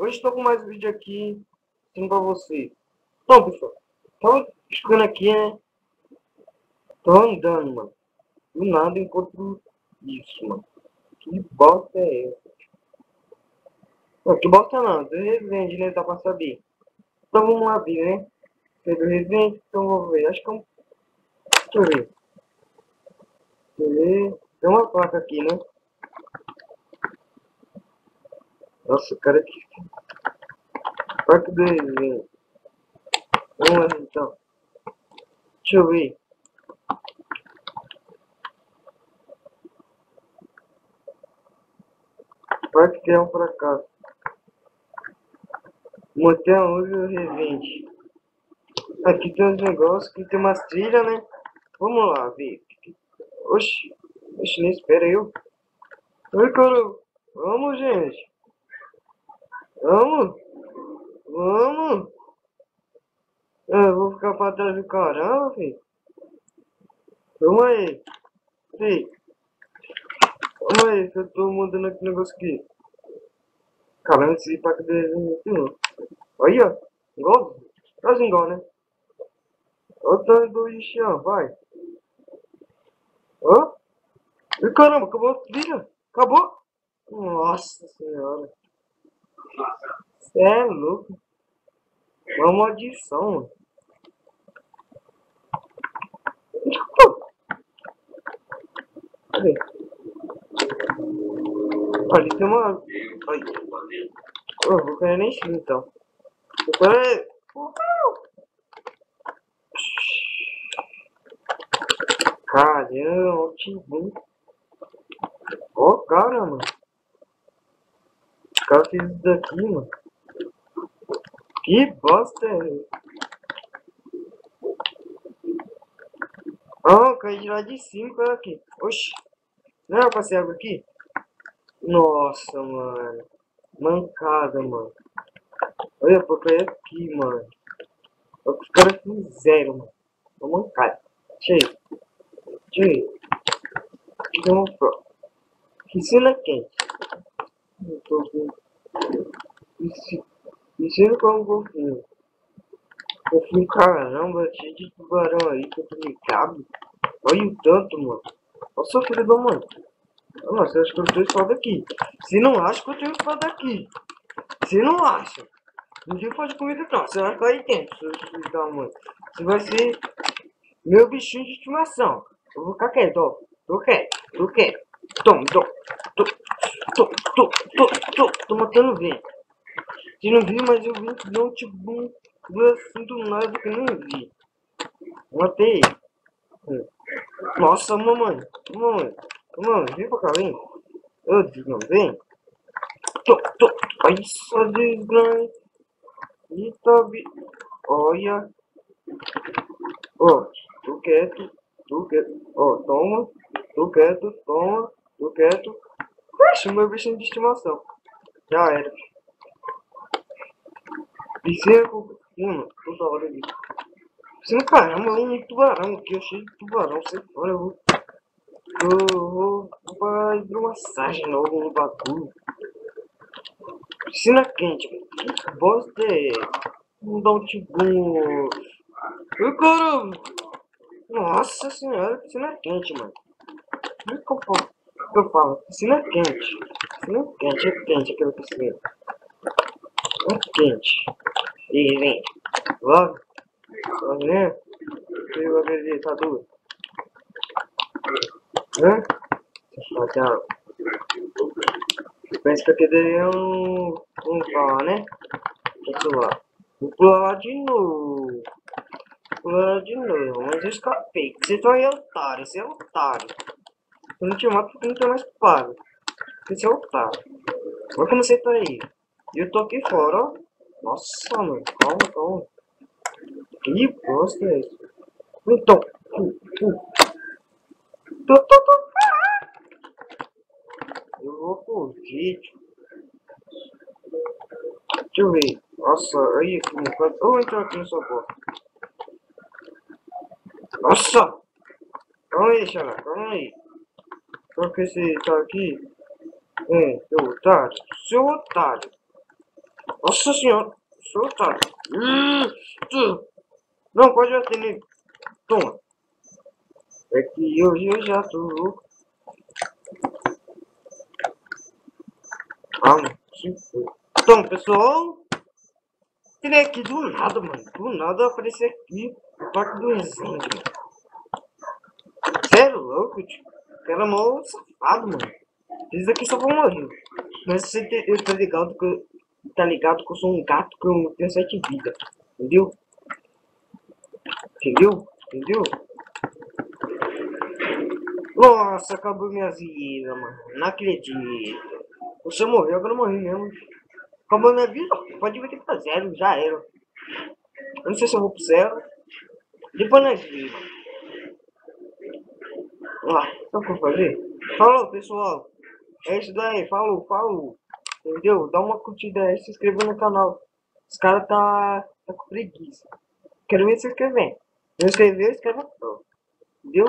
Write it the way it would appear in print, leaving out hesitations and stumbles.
Hoje estou com mais um vídeo aqui, pra vocês. Bom, pessoal, tava ficando aqui, né? Tô andando, mano. Do nada encontro isso, mano. Que bosta é essa? Não, que bosta não, do Resende, né? Dá pra saber. Então vamos lá ver, né? Se é do Resende, então vou ver. Acho que é um... Deixa eu ver. Deixa eu ver. Tem uma placa aqui, né? Nossa, cara, que... Placa do Resende. Vamos lá, então. Deixa eu ver. Parque que é um fracasso. Motel Anjo Resende. Aqui tem uns negócios, aqui tem umas trilhas, né? Vamos lá ver. Oxi, oxi, nem espera eu. Oi, cara. Vamos, gente. Vamos, vamos. Eu vou ficar pra trás do caramba, filho. Calma aí. Filho, calma aí, que eu tô mudando aqui o negócio aqui. Caramba, esse pack dele aqui não. Olha, igual. Quase igual, né? Olha o tanto do lixão, vai. Ó. E caramba, acabou a trilha. Acabou. Nossa senhora. Cê é louco. Uma maldição, mano. Cadê? Ali tem uma... Ai. Oh, vou cair nem em cima, então. Peraí. Caramba, que bom. Ó, caramba. O cara fez isso daqui, mano. Que bosta é essa? Ah, caí de lá de cima, cara, aqui. Oxi. Não era pra ser água aqui? Nossa, mano. Mancada, mano. Olha, pô, caí aqui, mano. Olha o que os caras fizeram, mano. Uma mancada. Deixa aí. Deixa aí. Aqui tem uma prova. Piscina quente. Não tô vendo. Piscina com um golfinho. Golfinho, caramba, cheio de tubarão aí, que eu tô ligado. Olha o tanto, mano. Olha o filho da mãe. Nossa, eu acho que eu tenho espada aqui. Se não acha que eu tenho espada aqui. Se não acha. Ninguém pode comigo não. Você vai cair dentro, seu filho da mãe. Você vai ser meu bichinho de estimação. Eu vou ficar quieto, ó. Tô quieto, tô quieto. Toma, toma. Tô matando vento. Você não viu, mas eu vi não te bum. Viu assim do nada que eu não vi. Matei. Nossa, mamãe. Mamãe. Mamãe, vem pra cá, vem. Eu digo, não, vem. Ai, só desgraça. Eita, olha. Ó, tu quieto. Tu quieto. Ó, toma. Tu quieto, toma. Tu quieto. Oxe, meu bichinho de estimação. Já era. Piscina com toda hora ali. Piscina, caramba, um tubarão aqui. Eu cheio de tubarão. Você fora, eu vou para hidromassagem logo no bagulho. Piscina quente, que bosta é essa? Não dá um tibum. Ai, caramba! Nossa senhora, piscina quente, mano. O que eu falo? Piscina quente. Piscina quente, é quente aquela piscina. É quente. E vem. Logo. Tá vendo? Eu vou ver, tá duro. Hã? Tchau. Pensa que aquele é um pau, né? Deixa eu lá. Vou pular lá de novo. Mas eu escapei. Você só é otário, você é otário. Eu não te mato porque não tem mais pago. Você é otário. Olha como você tá aí. E eu tô aqui fora, ó. Nossa, mano. Calma. Que bosta é isso? Então. Eu vou fugir. Deixa eu ver. Nossa, aí aqui no canto. Eu vou entrar aqui no sua porta. Nossa! Calma aí, Xará, calma aí. Só que você tá aqui. Seu otário. Nossa senhora. Solta. Não, pode bater nele. Toma. É que eu já tô louco. Ah, mano. Então, pessoal. Tirei aqui do nada, mano. Do nada apareceu aqui o Parque do Resende, mano. Sério, louco, tio. O cara é mó safado, mano. Esses aqui só vão morrer. Mas você tá ligado que eu sou um gato que eu tenho 7 vidas. Entendeu? Entendeu? Nossa, acabou minha vida, mano. Não acredito. Você morreu, agora eu morri mesmo. Acabou minha vida? Pode ver que tá zero, já era. Eu não sei se eu vou pro céu. Depois nós vimos. Ah, sabe o que eu vou fazer? Falou, pessoal. É isso daí. Falou. Entendeu? Dá uma curtida aí, se inscreva no canal. Os caras tá com preguiça. Quero ver se inscrever. Não inscrever, inscreva. Entendeu?